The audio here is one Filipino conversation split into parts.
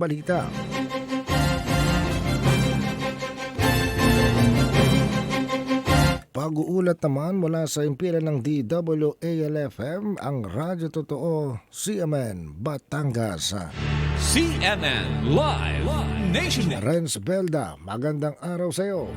balita. Pag-uulat naman mula sa impilan ng DWALFM, ang Radyo Totoo, CMN, Batangas. CNN Live Nation. Renz Belda, magandang araw sa iyo.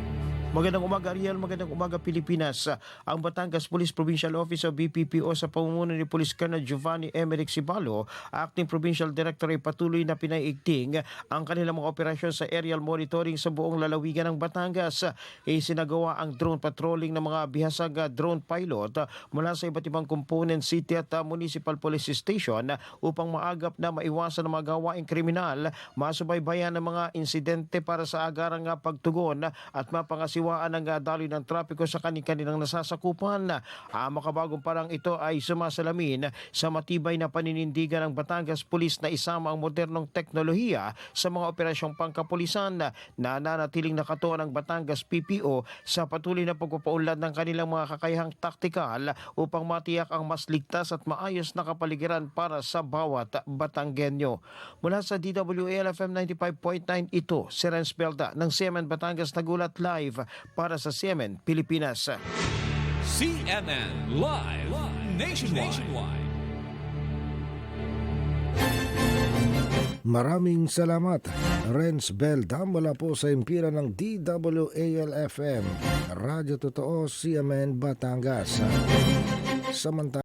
Magandang umaga Ariel, magandang umaga Pilipinas. Ang Batangas Police Provincial Office o BPPO sa pamumuno ni Police Colonel Giovanni Emerick Sibalo, Acting Provincial Director ay patuloy na pinaigting ang kanilang mga operasyon sa aerial monitoring sa buong lalawigan ng Batangas. Isinagawa ang drone patrolling ng mga bihasag drone pilot mula sa iba't ibang component city at municipal police station upang maagap na maiwasan ang mga gawaing kriminal, masubaybayan ang mga insidente para sa agarang pagtugon at mapangasiwaan ang daloy ng trapiko sa kanilang nasasakupan. Ang makabagong parang ito ay sumasalamin sa matibay na paninindigan ng Batangas Police na isama ang modernong teknolohiya sa mga operasyong pangkapulisan na nananatiling nakatuon ng Batangas PPO sa patuloy na pagpapaunlad ng kanilang mga kakayahang taktikal upang matiyak ang mas ligtas at maayos na kapaligiran para sa bawat Batanggenyo. Mula sa DWALFM 95.9, ito si Renz Belda ng CMN Batangas nagulat live para sa CMN Pilipinas. CNN Live Nationwide. Maraming salamat, Renz Belda, mula po sa impilan ng DWALFM, Radyo Totoo, CMN, Batangas. Samantala